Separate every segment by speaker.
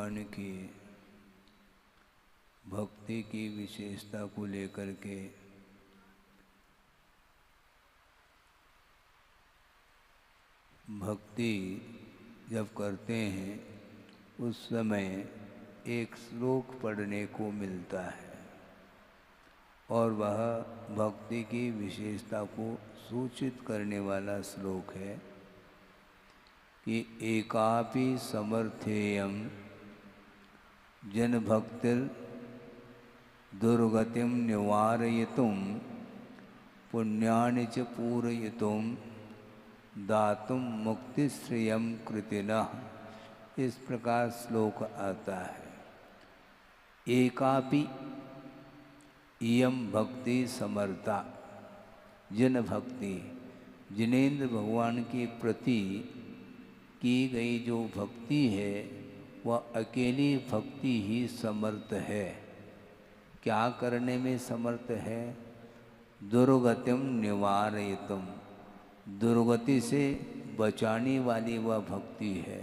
Speaker 1: भगवान की भक्ति की विशेषता को लेकर के भक्ति जब करते हैं उस समय एक श्लोक पढ़ने को मिलता है और वह भक्ति की विशेषता को सूचित करने वाला श्लोक है कि एकापि समर्थेयं जन भक्तिर दुर्गतिम निवारयितुं पुण्यानि च पूरयितुं दातुं मुक्तिश्रियं कृतिनः। इस प्रकार श्लोक आता है। एकापि इयं भक्ति समर्था, जन भक्ति, जिनेन्द्र भगवान के प्रति की गई जो भक्ति है वह अकेली भक्ति ही समर्थ है। क्या करने में समर्थ है? दुर्गतिम निवारयितुम, दुर्गति से बचाने वाली वह भक्ति है।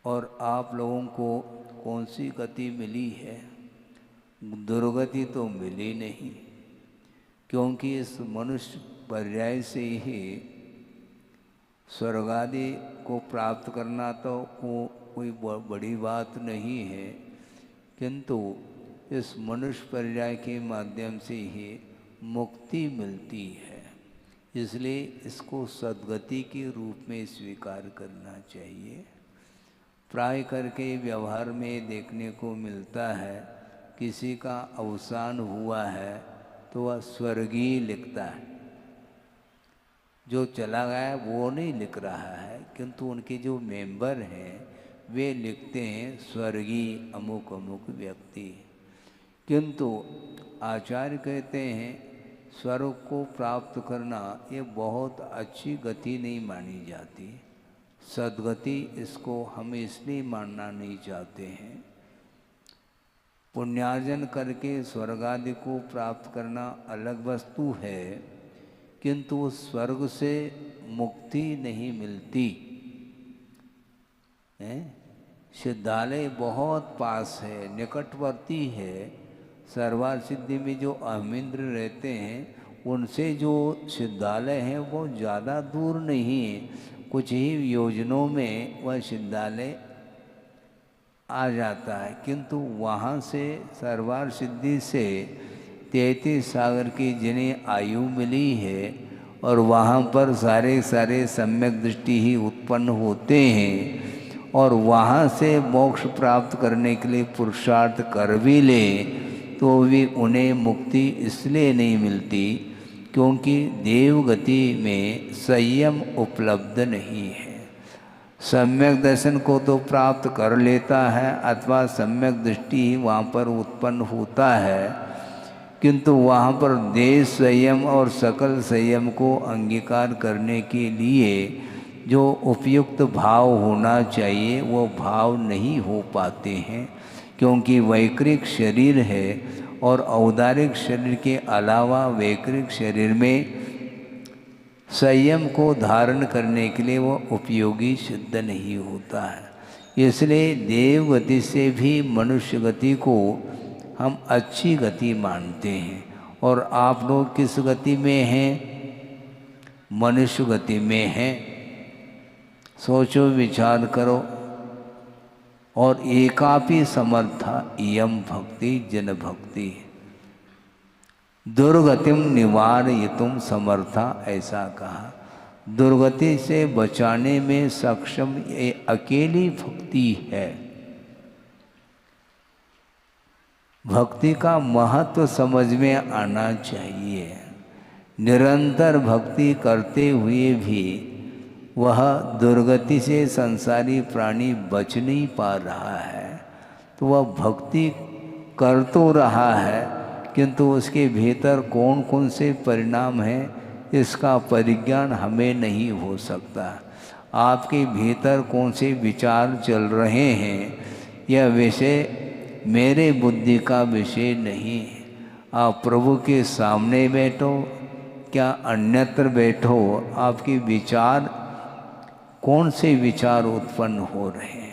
Speaker 1: और आप लोगों को कौन सी गति मिली है? दुर्गति तो मिली नहीं, क्योंकि इस मनुष्य पर्याय से ही स्वर्ग आदि को प्राप्त करना तो कोई बड़ी बात नहीं है, किंतु इस मनुष्य पर्याय के माध्यम से ही मुक्ति मिलती है। इसलिए इसको सद्गति के रूप में स्वीकार करना चाहिए। प्राय करके व्यवहार में देखने को मिलता है, किसी का अवसान हुआ है तो वह स्वर्गीय लिखता है, जो चला गया वो नहीं लिख रहा है, किंतु उनके जो मेंबर हैं वे लिखते हैं स्वर्गीय अमुक अमुक व्यक्ति। किंतु आचार्य कहते हैं स्वर्ग को प्राप्त करना ये बहुत अच्छी गति नहीं मानी जाती। सद्गति इसको हम इसलिए मानना नहीं चाहते हैं। पुण्यार्जन करके स्वर्ग आदि को प्राप्त करना अलग वस्तु है, किंतु उस स्वर्ग से मुक्ति नहीं मिलती है। सिद्धालय बहुत पास है, निकटवर्ती है। सरवार सिद्धि में जो अहमिंद्र रहते हैं उनसे जो सिद्धालय है वो ज़्यादा दूर नहीं है, कुछ ही योजनों में वह सिद्धालय आ जाता है। किंतु वहाँ से सरवार सिद्धि से 33 सागर की जिन्हें आयु मिली है और वहाँ पर सारे सम्यक दृष्टि ही उत्पन्न होते हैं और वहाँ से मोक्ष प्राप्त करने के लिए पुरुषार्थ कर भी ले तो भी उन्हें मुक्ति इसलिए नहीं मिलती क्योंकि देवगति में संयम उपलब्ध नहीं है। सम्यक दर्शन को तो प्राप्त कर लेता है अथवा सम्यक दृष्टि ही वहाँ पर उत्पन्न होता है, किंतु वहाँ पर देश संयम और सकल संयम को अंगीकार करने के लिए जो उपयुक्त भाव होना चाहिए वो भाव नहीं हो पाते हैं, क्योंकि वैकृक शरीर है और औदारिक शरीर के अलावा वैकृक शरीर में संयम को धारण करने के लिए वो उपयोगी सिद्ध नहीं होता है। इसलिए देव गति से भी मनुष्य गति को हम अच्छी गति मानते हैं। और आप लोग किस गति में हैं? मनुष्य गति में हैं। सोचो, विचार करो। और एकापि समर्था इयं भक्ति जन भक्ति दुर्गतिम निवारयितुम समर्था, ऐसा कहा। दुर्गति से बचाने में सक्षम ये अकेली भक्ति है। भक्ति का महत्व समझ में आना चाहिए। निरंतर भक्ति करते हुए भी वह दुर्गति से संसारी प्राणी बच नहीं पा रहा है, तो वह भक्ति कर तो रहा है, किंतु उसके भीतर कौन कौन से परिणाम हैं इसका परिज्ञान हमें नहीं हो सकता। आपके भीतर कौन से विचार चल रहे हैं यह विषय मेरे बुद्धि का विषय नहीं। आप प्रभु के सामने बैठो क्या अन्यत्र बैठो, आपके विचार कौन से विचार उत्पन्न हो रहे हैं।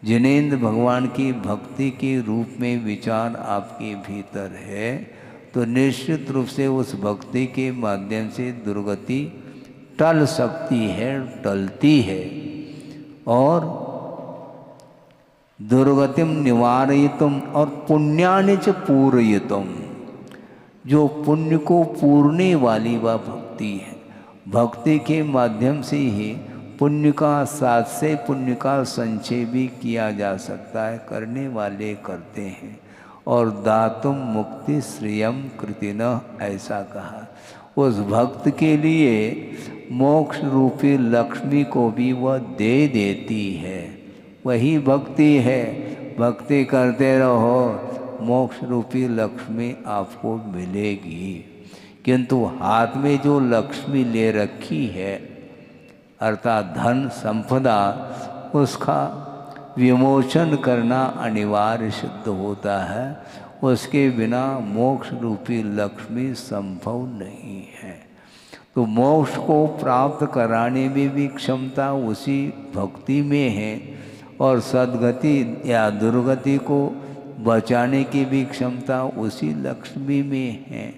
Speaker 1: जिनेंद्र भगवान की भक्ति के रूप में विचार आपके भीतर है तो निश्चित रूप से उस भक्ति के माध्यम से दुर्गति टल सकती है, टलती है। और दुर्गतिम निवारयितुम और पुण्यानि च पूरयितुम, जो पुण्य को पूरने वाली वह भक्ति है। भक्ति के माध्यम से ही पुण्य का, साथ से पुण्य का संचय भी किया जा सकता है, करने वाले करते हैं। और दातुम मुक्ति श्रियम कृतिनः, ऐसा कहा। उस भक्त के लिए मोक्ष रूपी लक्ष्मी को भी वह दे देती है। वही भक्ति है, भक्ति करते रहो, मोक्ष रूपी लक्ष्मी आपको मिलेगी। किंतु हाथ में जो लक्ष्मी ले रखी है अर्थात धन संपदा, उसका विमोचन करना अनिवार्य सिद्ध होता है। उसके बिना मोक्ष रूपी लक्ष्मी संभव नहीं है। तो मोक्ष को प्राप्त कराने में भी क्षमता उसी भक्ति में है और सद्गति या दुर्गति को बचाने की भी क्षमता उसी लक्ष्मी में है।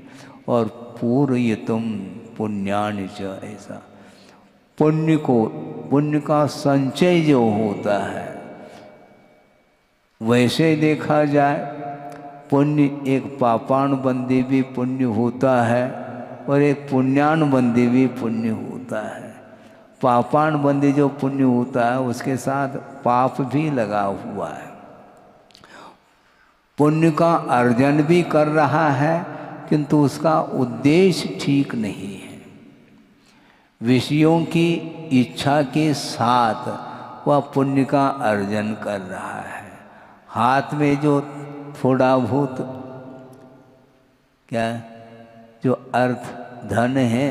Speaker 1: और पूरयितुम पुण्यानि च, ऐसा पुण्य को, पुण्य का संचय जो होता है, वैसे देखा जाए पुण्य एक पापानुबंधी भी पुण्य होता है और एक पुण्यानुबंधी भी पुण्य होता है। पापानुबंधी जो पुण्य होता है उसके साथ पाप भी लगा हुआ है। पुण्य का अर्जन भी कर रहा है किंतु उसका उद्देश्य ठीक नहीं है। विषयों की इच्छा के साथ वह पुण्य का अर्जन कर रहा है। हाथ में जो थोड़ा बहुत क्या जो अर्थ धन है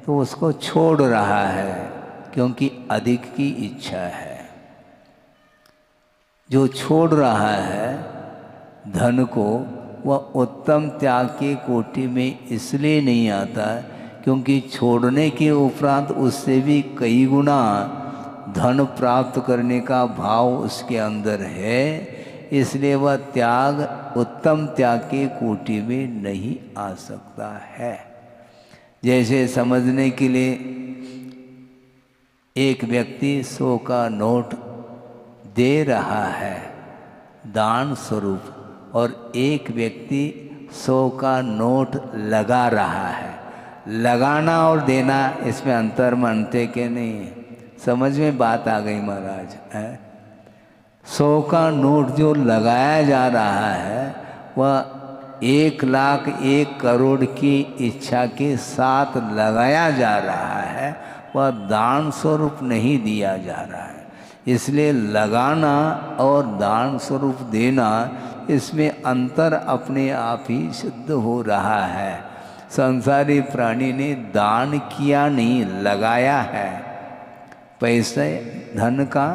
Speaker 1: तो उसको छोड़ रहा है क्योंकि अधिक की इच्छा है। जो छोड़ रहा है धन को वह उत्तम त्याग के कोटि में इसलिए नहीं आता क्योंकि छोड़ने के उपरांत उससे भी कई गुना धन प्राप्त करने का भाव उसके अंदर है, इसलिए वह त्याग उत्तम त्याग के कोटि में नहीं आ सकता है। जैसे समझने के लिए एक व्यक्ति 100 का नोट दे रहा है दान स्वरूप और एक व्यक्ति 100 का नोट लगा रहा है। लगाना और देना इसमें अंतर मानते के नहीं? समझ में बात आ गई महाराज है? 100 का नोट जो लगाया जा रहा है वह 1 लाख 1 करोड़ की इच्छा के साथ लगाया जा रहा है, वह दान स्वरूप नहीं दिया जा रहा है। इसलिए लगाना और दान स्वरूप देना इसमें अंतर अपने आप ही सिद्ध हो रहा है। संसारी प्राणी ने दान किया नहीं, लगाया है। पैसे धन का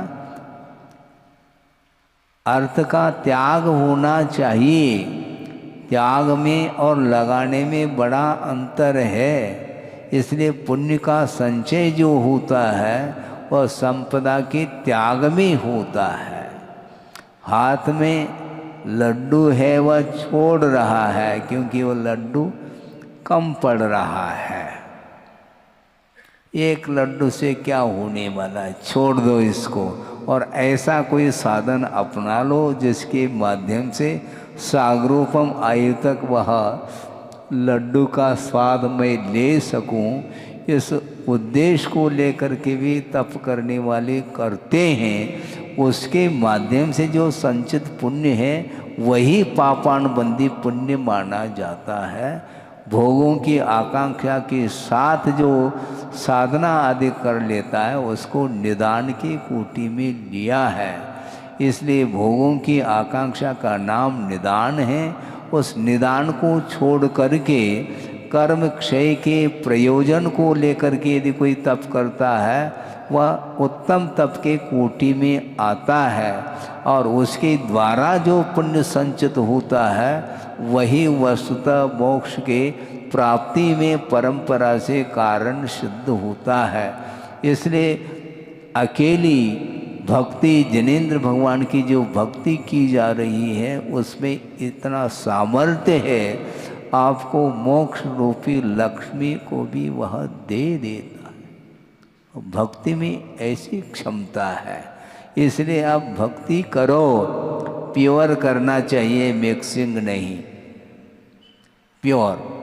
Speaker 1: अर्थ का त्याग होना चाहिए। त्याग में और लगाने में बड़ा अंतर है। इसलिए पुण्य का संचय जो होता है वह संपदा के त्याग में होता है। हाथ में लड्डू है वह छोड़ रहा है क्योंकि वह लड्डू कम पड़ रहा है। एक लड्डू से क्या होने वाला है, छोड़ दो इसको और ऐसा कोई साधन अपना लो जिसके माध्यम से सागरोपम आयु तक वह लड्डू का स्वाद मैं ले सकूं। इस उद्देश्य को लेकर के भी तप करने वाले करते हैं। उसके माध्यम से जो संचित पुण्य है वही पापानुबंधी पुण्य माना जाता है। भोगों की आकांक्षा के साथ जो साधना आदि कर लेता है उसको निदान की कोटि में लिया है। इसलिए भोगों की आकांक्षा का नाम निदान है। उस निदान को छोड़ करके कर्म क्षय के प्रयोजन को लेकर के यदि कोई तप करता है वह उत्तम तप के कोटि में आता है और उसके द्वारा जो पुण्य संचित होता है वही वस्तुतः मोक्ष के प्राप्ति में परंपरा से कारण सिद्ध होता है। इसलिए अकेली भक्ति जिनेंद्र भगवान की जो भक्ति की जा रही है उसमें इतना सामर्थ्य है, आपको मोक्ष रूपी लक्ष्मी को भी वह दे देता है। भक्ति में ऐसी क्षमता है, इसलिए आप भक्ति करो, प्योर करना चाहिए, मिक्सिंग नहीं, प्योर।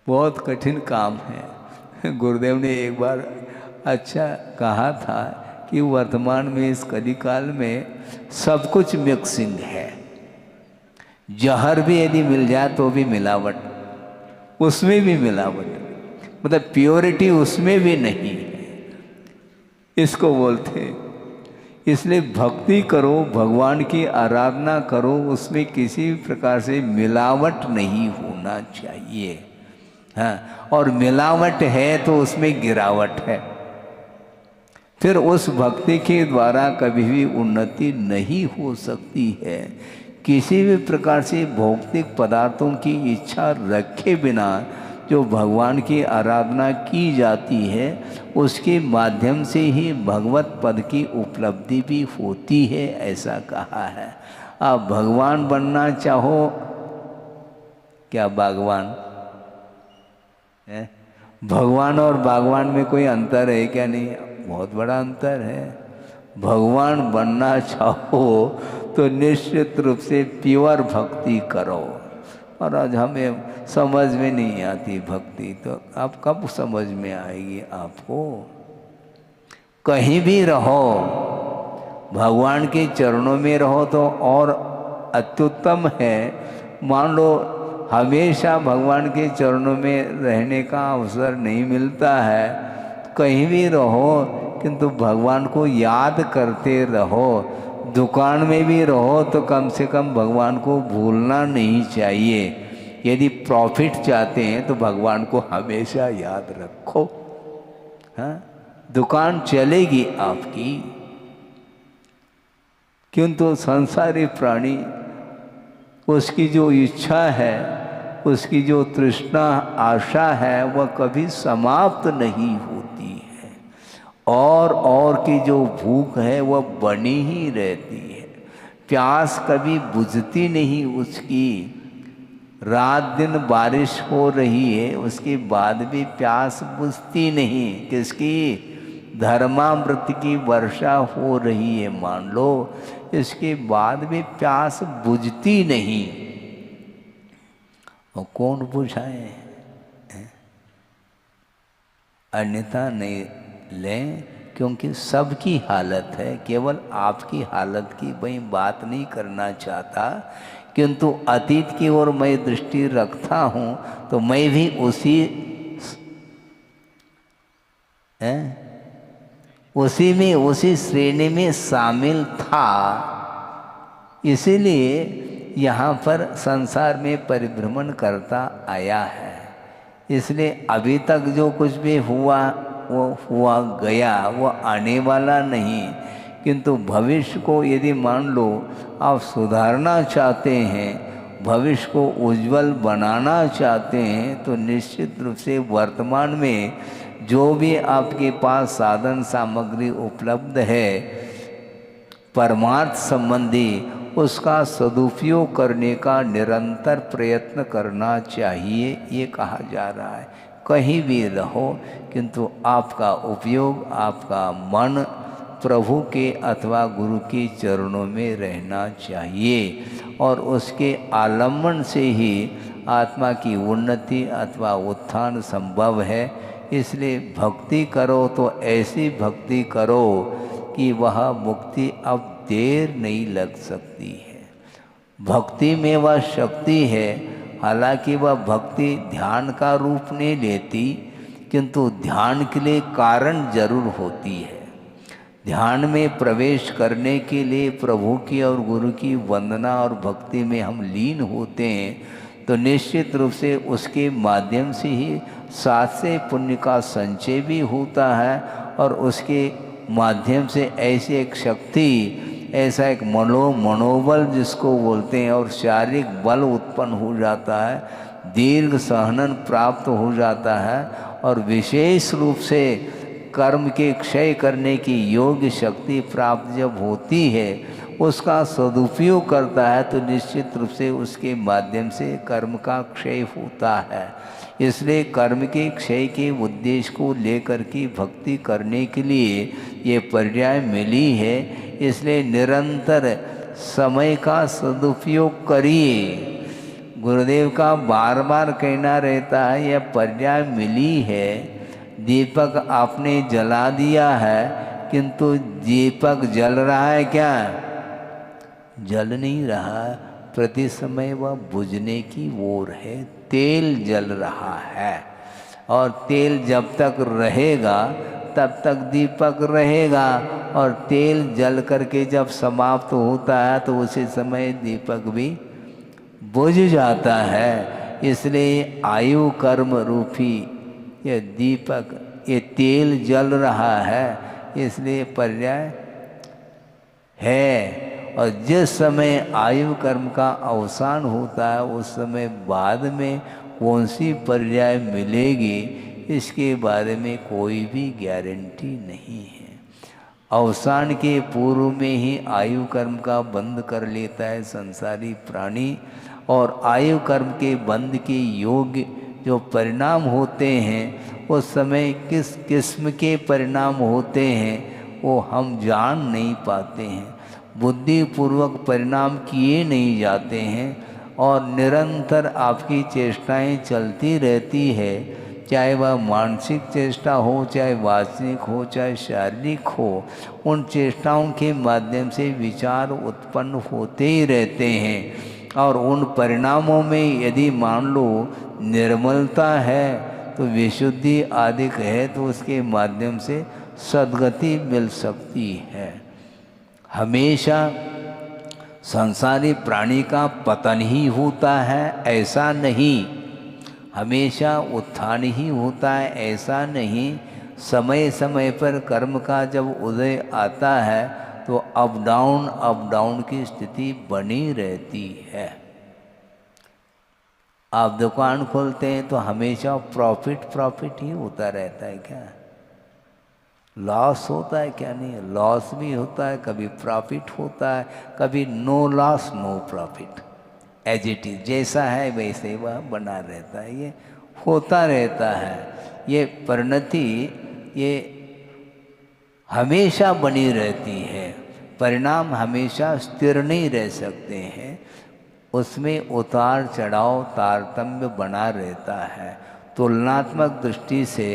Speaker 1: बहुत कठिन काम है। गुरुदेव ने एक बार अच्छा कहा था कि वर्तमान में इस कलिकाल में सब कुछ मिक्सिंग है। जहर भी यदि मिल जाए तो भी मिलावट, उसमें भी मिलावट, मतलब प्योरिटी उसमें भी नहीं है, इसको बोलते हैं। इसलिए भक्ति करो, भगवान की आराधना करो, उसमें किसी भी प्रकार से मिलावट नहीं होना चाहिए। हाँ, और मिलावट है तो उसमें गिरावट है, फिर उस भक्ति के द्वारा कभी भी उन्नति नहीं हो सकती है। किसी भी प्रकार से भौतिक पदार्थों की इच्छा रखे बिना जो भगवान की आराधना की जाती है उसके माध्यम से ही भगवत पद की उपलब्धि भी होती है, ऐसा कहा है। आप भगवान बनना चाहो, क्या बागवान है? भगवान और बागवान में कोई अंतर है क्या? नहीं, बहुत बड़ा अंतर है। भगवान बनना चाहो तो निश्चित रूप से प्योर भक्ति करो। और आज हमें समझ में नहीं आती भक्ति, तो आप कब समझ में आएगी आपको? कहीं भी रहो, भगवान के चरणों में रहो तो और अत्युत्तम है। मान लो हमेशा भगवान के चरणों में रहने का अवसर नहीं मिलता है, कहीं भी रहो किंतु भगवान को याद करते रहो। दुकान में भी रहो तो कम से कम भगवान को भूलना नहीं चाहिए। यदि प्रॉफिट चाहते हैं तो भगवान को हमेशा याद रखो। हाँ, दुकान चलेगी आपकी, किंतु संसारी प्राणी उसकी जो इच्छा है, उसकी जो तृष्णा आशा है वह कभी समाप्त नहीं होती है, और की जो भूख है वह बनी ही रहती है। प्यास कभी बुझती नहीं उसकी। रात दिन बारिश हो रही है, उसके बाद भी प्यास बुझती नहीं। किसकी? धर्मामृत की वर्षा हो रही है मान लो, इसके बाद भी प्यास बुझती नहीं। और कौन बुझाए? अन्यथा नहीं लें, क्योंकि सबकी हालत है, केवल आपकी हालत की मैं बात नहीं करना चाहता, किंतु अतीत की ओर मैं दृष्टि रखता हूँ तो मैं भी उसी श्रेणी में शामिल था। इसीलिए यहाँ पर संसार में परिभ्रमण करता आया है। इसलिए अभी तक जो कुछ भी हुआ वो हुआ गया, वो आने वाला नहीं। किंतु भविष्य को यदि मान लो आप सुधारना चाहते हैं, भविष्य को उज्जवल बनाना चाहते हैं, तो निश्चित रूप से वर्तमान में जो भी आपके पास साधन सामग्री उपलब्ध है परमार्थ संबंधी, उसका सदुपयोग करने का निरंतर प्रयत्न करना चाहिए, ये कहा जा रहा है। कहीं भी रहो किंतु आपका उपयोग, आपका मन प्रभु के अथवा गुरु के चरणों में रहना चाहिए, और उसके आलम्बन से ही आत्मा की उन्नति अथवा उत्थान संभव है। इसलिए भक्ति करो तो ऐसी भक्ति करो कि वह मुक्ति अब देर नहीं लग सकती है। भक्ति में वह शक्ति है, हालांकि वह भक्ति ध्यान का रूप नहीं लेती, किंतु ध्यान के लिए कारण जरूर होती है। ध्यान में प्रवेश करने के लिए प्रभु की और गुरु की वंदना और भक्ति में हम लीन होते हैं तो निश्चित रूप से उसके माध्यम से ही साथ से पुण्य का संचय भी होता है, और उसके माध्यम से ऐसी एक शक्ति, ऐसा एक मनोबल जिसको बोलते हैं, और शारीरिक बल उत्पन्न हो जाता है, दीर्घ सहनन प्राप्त हो जाता है, और विशेष रूप से कर्म के क्षय करने की योग्य शक्ति प्राप्त जब होती है, उसका सदुपयोग करता है तो निश्चित रूप से उसके माध्यम से कर्म का क्षय होता है। इसलिए कर्म के क्षय के उद्देश्य को लेकर के भक्ति करने के लिए ये पर्याय मिली है। इसलिए निरंतर समय का सदुपयोग करिए। गुरुदेव का बार बार कहना रहता है, यह पर्याय मिली है, दीपक आपने जला दिया है, किंतु दीपक जल रहा है क्या? जल नहीं रहा, प्रति समय वह बुझने की ओर है। तेल जल रहा है और तेल जब तक रहेगा तब तक दीपक रहेगा, और तेल जल करके जब समाप्त होता है तो उसी समय दीपक भी बुझ जाता है। इसलिए आयु कर्म रूपी ये दीपक, ये तेल जल रहा है, इसलिए पर्याय है। और जिस समय आयु कर्म का अवसान होता है उस समय बाद में कौन सी पर्याय मिलेगी, इसके बारे में कोई भी गारंटी नहीं है। अवसान के पूर्व में ही आयु कर्म का बंद कर लेता है संसारी प्राणी, और आयु कर्म के बंद के योग्य जो परिणाम होते हैं उस समय किस किस्म के परिणाम होते हैं वो हम जान नहीं पाते हैं। बुद्धिपूर्वक परिणाम किए नहीं जाते हैं और निरंतर आपकी चेष्टाएं चलती रहती है, चाहे वह मानसिक चेष्टा हो, चाहे वासनिक हो, चाहे शारीरिक हो। उन चेष्टाओं के माध्यम से विचार उत्पन्न होते ही रहते हैं, और उन परिणामों में यदि मान लो निर्मलता है तो विशुद्धि आदि है तो उसके माध्यम से सद्गति मिल सकती है। हमेशा संसारी प्राणी का पतन ही होता है ऐसा नहीं, हमेशा उत्थान ही होता है ऐसा नहीं। समय समय पर कर्म का जब उदय आता है तो अप डाउन की स्थिति बनी रहती है। आप दुकान खोलते हैं तो हमेशा प्रॉफिट ही होता रहता है क्या? लॉस होता है क्या? नहीं, लॉस भी होता है, कभी प्रॉफिट होता है, कभी no loss no profit. As it is, जैसा है वैसे वह बना रहता है, ये होता रहता है। ये परिणति ये हमेशा बनी रहती है, परिणाम हमेशा स्थिर नहीं रह सकते हैं, उसमें उतार चढ़ाव तारतम्य बना रहता है। तुलनात्मक दृष्टि से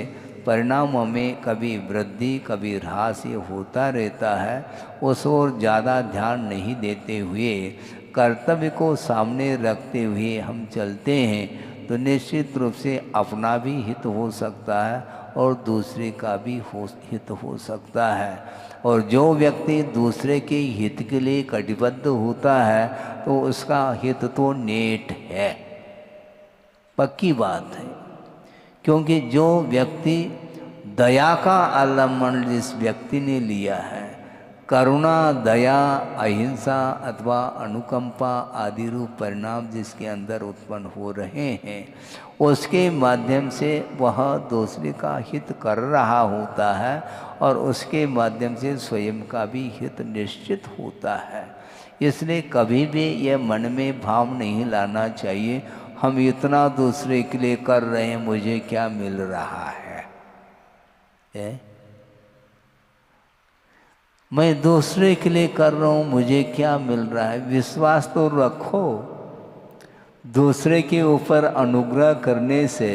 Speaker 1: परिणामों में कभी वृद्धि कभी ह्रास ये होता रहता है। उस ओर ज़्यादा ध्यान नहीं देते हुए कर्तव्य को सामने रखते हुए हम चलते हैं तो निश्चित रूप से अपना भी हित हो सकता है और दूसरे का भी हित हो सकता है। और जो व्यक्ति दूसरे के हित के लिए कटिबद्ध होता है तो उसका हित तो नेट है, पक्की बात है। क्योंकि जो व्यक्ति दया का अवलंबन जिस व्यक्ति ने लिया है, करुणा, दया, अहिंसा अथवा अनुकंपा आदि रूप परिणाम जिसके अंदर उत्पन्न हो रहे हैं, उसके माध्यम से वह दूसरे का हित कर रहा होता है और उसके माध्यम से स्वयं का भी हित निश्चित होता है। इसलिए कभी भी यह मन में भाव नहीं लाना चाहिए हम इतना दूसरे के लिए कर रहे हैं, मुझे क्या मिल रहा है? मैं दूसरे के लिए कर रहा हूँ, मुझे क्या मिल रहा है? विश्वास तो रखो। दूसरे के ऊपर अनुग्रह करने से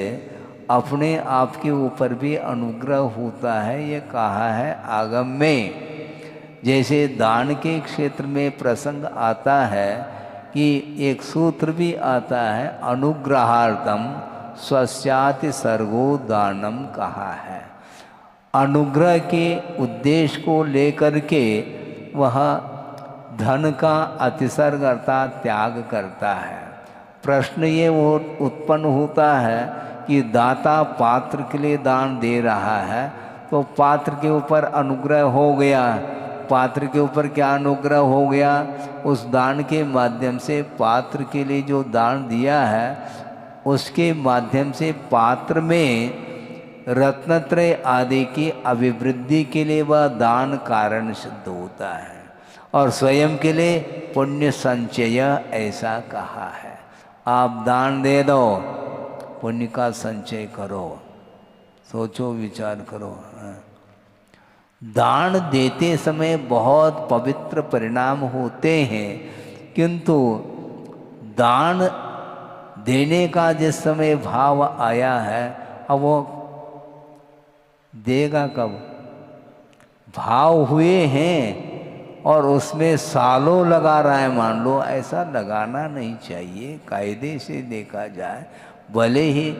Speaker 1: अपने आप के ऊपर भी अनुग्रह होता है, ये कहा है आगम में। जैसे दान के क्षेत्र में प्रसंग आता है कि एक सूत्र भी आता है, अनुग्रहार्थम स्वस्याति सर्गो दानम कहा है। अनुग्रह के उद्देश्य को लेकर के वह धन का अतिसर्ग अर्थात त्याग करता है। प्रश्न ये वो उत्पन्न होता है कि दाता पात्र के लिए दान दे रहा है तो पात्र के ऊपर अनुग्रह हो गया। पात्र के ऊपर क्या अनुग्रह हो गया? उस दान के माध्यम से पात्र के लिए जो दान दिया है उसके माध्यम से पात्र में रत्नत्रय आदि की अभिवृद्धि के लिए वह दान कारण सिद्ध होता है, और स्वयं के लिए पुण्य संचय ऐसा कहा है। आप दान दे दो, पुण्य का संचय करो, सोचो विचार करो। दान देते समय बहुत पवित्र परिणाम होते हैं, किंतु दान देने का जिस समय भाव आया है, अब वो देगा कब? भाव हुए हैं और उसमें सालों लगा रहा है, मान लो, ऐसा लगाना नहीं चाहिए। कायदे से देखा जाए, भले ही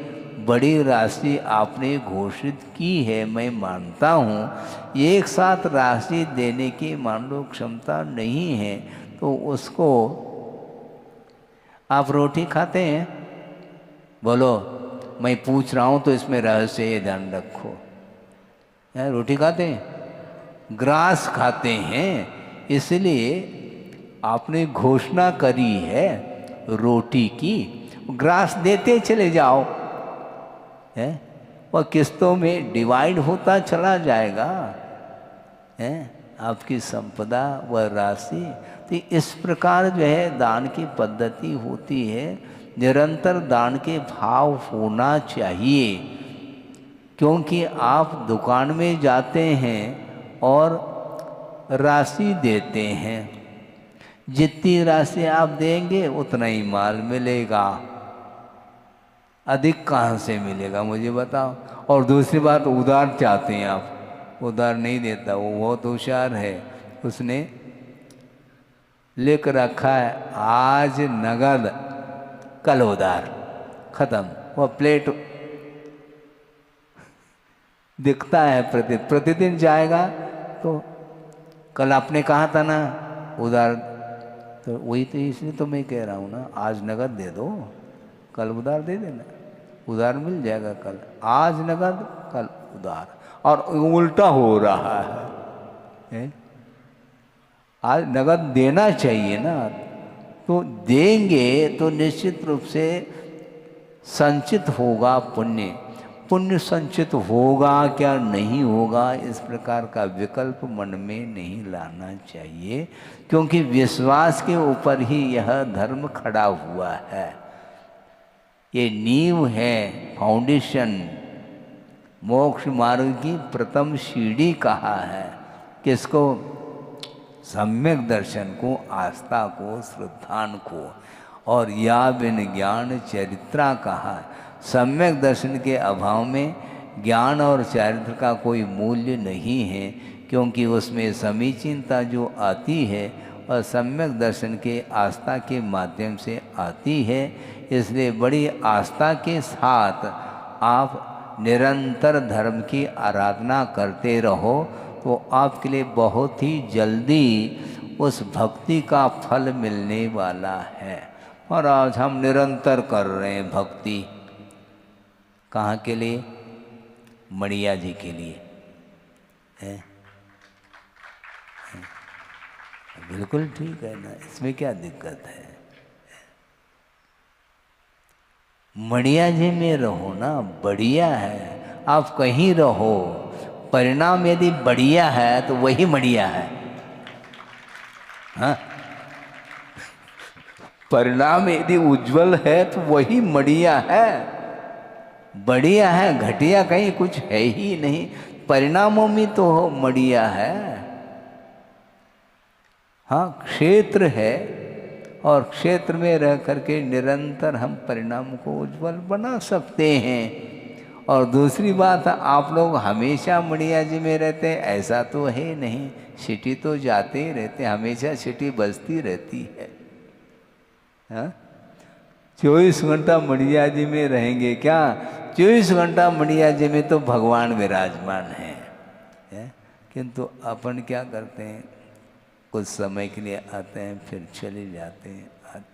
Speaker 1: बड़ी राशि आपने घोषित की है, मैं मानता हूँ, एक साथ राशि देने की मान लो क्षमता नहीं है, तो उसको आप रोटी खाते हैं? बोलो, मैं पूछ रहा हूँ तो इसमें रहस्य ये ध्यान रखो। रोटी खाते हैं? ग्रास खाते हैं। इसलिए आपने घोषणा करी है रोटी की, ग्रास देते चले जाओ, है वह किस्तों में डिवाइड होता चला जाएगा, है आपकी संपदा व राशि। तो इस प्रकार जो है दान की पद्धति होती है। निरंतर दान के भाव होना चाहिए, क्योंकि आप दुकान में जाते हैं और राशि देते हैं, जितनी राशि आप देंगे उतना ही माल मिलेगा, अधिक कहाँ से मिलेगा मुझे बताओ। और दूसरी बात, उधार चाहते हैं आप, उधार नहीं देता, वो बहुत होशियार है, उसने लिख रखा है आज नगद कल उधार, खत्म। वह प्लेट दिखता है प्रतिदिन जाएगा, तो कल आपने कहा था ना उधार, तो वही तो, इसलिए तो मैं कह रहा हूँ ना, आज नगद दे दो, कल उधार दे देना, उधार मिल जाएगा कल। आज नगद कल उधार, और उल्टा हो रहा है। आज नगद देना चाहिए ना, तो देंगे तो निश्चित रूप से संचित होगा पुण्य। पुण्य संचित होगा क्या नहीं होगा, इस प्रकार का विकल्प मन में नहीं लाना चाहिए, क्योंकि विश्वास के ऊपर ही यह धर्म खड़ा हुआ है। ये नींव है, फाउंडेशन, मोक्ष मार्ग की प्रथम सीढ़ी कहा है। किसको? सम्यक दर्शन को, आस्था को, श्रद्धान को। और या बिन ज्ञान चरित्रा कहा। सम्यक दर्शन के अभाव में ज्ञान और चरित्र का कोई मूल्य नहीं है, क्योंकि उसमें समीचीनता जो आती है और सम्यक दर्शन के आस्था के माध्यम से आती है। इसलिए बड़ी आस्था के साथ आप निरंतर धर्म की आराधना करते रहो, तो आपके लिए बहुत ही जल्दी उस भक्ति का फल मिलने वाला है। और आज हम निरंतर कर रहे हैं भक्ति, कहाँ के लिए? मणिया जी के लिए है? बिल्कुल ठीक है ना, इसमें क्या दिक्कत है? मणिया जी में रहो ना, बढ़िया है। आप कहीं रहो, परिणाम यदि बढ़िया है तो वही मणिया है। हाँ, परिणाम यदि उज्जवल है तो वही मणिया है। बढ़िया है, घटिया कहीं कुछ है ही नहीं, परिणामों में तो मणिया है। हाँ, क्षेत्र है, और क्षेत्र में रह करके निरंतर हम परिणाम को उज्जवल बना सकते हैं। और दूसरी बात, आप लोग हमेशा मणिया जी में रहते हैं ऐसा तो है नहीं, सिटी तो जाते ही रहते, हमेशा सिटी बजती रहती है। हाँ, 24 घंटा मणिया जी में रहेंगे क्या? 24 घंटा मणिया जी में तो भगवान विराजमान है। किंतु अपन क्या करते हैं, कुछ समय के लिए आते हैं फिर चले जाते हैं,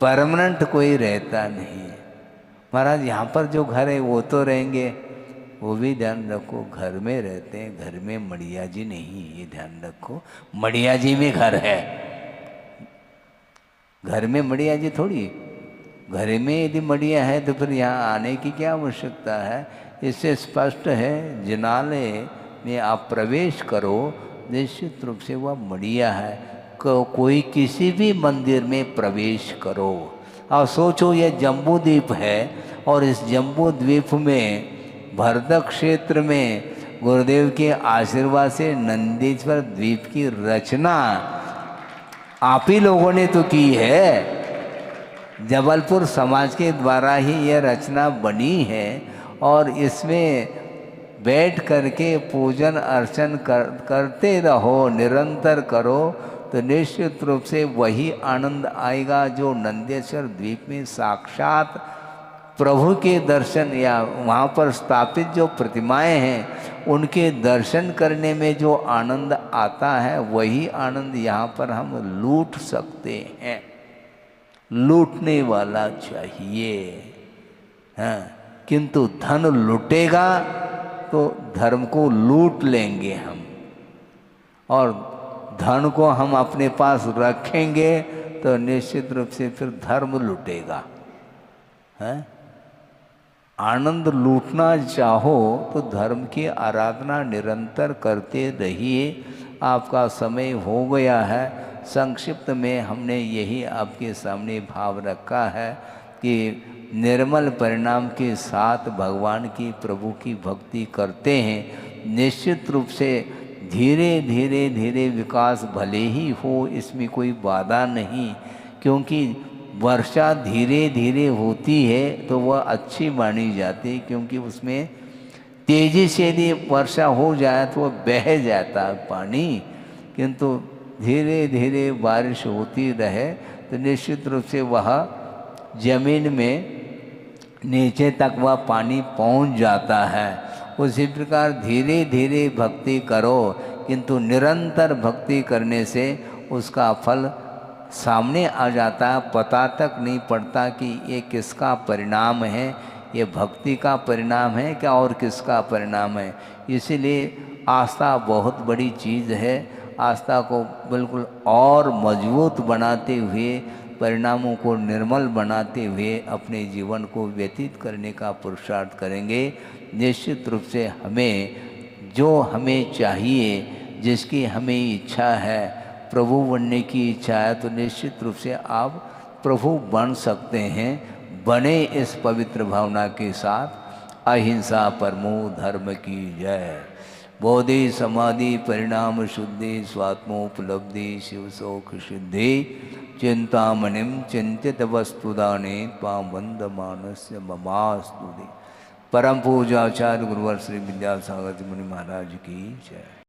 Speaker 1: परमानेंट कोई रहता नहीं। महाराज यहाँ पर जो घर है वो तो रहेंगे, वो भी ध्यान रखो, घर में रहते हैं, घर में मणिया जी नहीं, ये ध्यान रखो। मणिया जी में घर है, घर में मणिया जी थोड़ी। घर में यदि मणिया है तो फिर यहाँ आने की क्या आवश्यकता है? इससे स्पष्ट है जिनालय में आप प्रवेश करो, निश्चित रूप से वह बढ़िया है। कोई किसी भी मंदिर में प्रवेश करो। और सोचो ये जम्बू द्वीप है और इस जम्बू द्वीप में भरतक क्षेत्र में गुरुदेव के आशीर्वाद से नंदीश्वर द्वीप की रचना आप ही लोगों ने तो की है। जबलपुर समाज के द्वारा ही यह रचना बनी है और इसमें बैठ करके पूजन अर्चन करते रहो, निरंतर करो, तो निश्चित रूप से वही आनंद आएगा जो नंदेश्वर द्वीप में साक्षात प्रभु के दर्शन या वहाँ पर स्थापित जो प्रतिमाएं हैं उनके दर्शन करने में जो आनंद आता है, वही आनंद यहाँ पर हम लूट सकते हैं। लूटने वाला चाहिए, हाँ, किंतु धन लूटेगा तो धर्म को लूट लेंगे हम, और धन को हम अपने पास रखेंगे तो निश्चित रूप से फिर धर्म लूटेगा। है आनंद लूटना चाहो तो धर्म की आराधना निरंतर करते रहिए। आपका समय हो गया है। संक्षिप्त में हमने यही आपके सामने भाव रखा है कि निर्मल परिणाम के साथ भगवान की प्रभु की भक्ति करते हैं, निश्चित रूप से धीरे धीरे धीरे विकास भले ही हो, इसमें कोई बाधा नहीं, क्योंकि वर्षा धीरे धीरे होती है तो वह अच्छी मानी जाती है, क्योंकि उसमें तेज़ी से यदि वर्षा हो जाए तो वह बह जाता है पानी, किंतु धीरे धीरे बारिश होती रहे तो निश्चित रूप से वह जमीन में नीचे तक वह पानी पहुंच जाता है। उसी प्रकार धीरे धीरे भक्ति करो, किंतु निरंतर भक्ति करने से उसका फल सामने आ जाता है। पता तक नहीं पड़ता कि ये किसका परिणाम है, ये भक्ति का परिणाम है क्या और किसका परिणाम है। इसीलिए आस्था बहुत बड़ी चीज़ है। आस्था को बिल्कुल और मजबूत बनाते हुए, परिणामों को निर्मल बनाते हुए अपने जीवन को व्यतीत करने का पुरुषार्थ करेंगे। निश्चित रूप से हमें चाहिए, जिसकी हमें इच्छा है, प्रभु बनने की इच्छा है, तो निश्चित रूप से आप प्रभु बन सकते हैं। बने इस पवित्र भावना के साथ। अहिंसा परमो धर्म की जय। बोधि समाधि परिणाम शुद्धि स्वात्मोपलब्धि शिव शोक सिद्धि चिंतामणिम चिंतित वस्तुदाने त्वां वंद मानस्य ममास्तुति। परम पूज्य आचार्य गुरुवर श्री विद्यासागर जी मुनि महाराज की जय।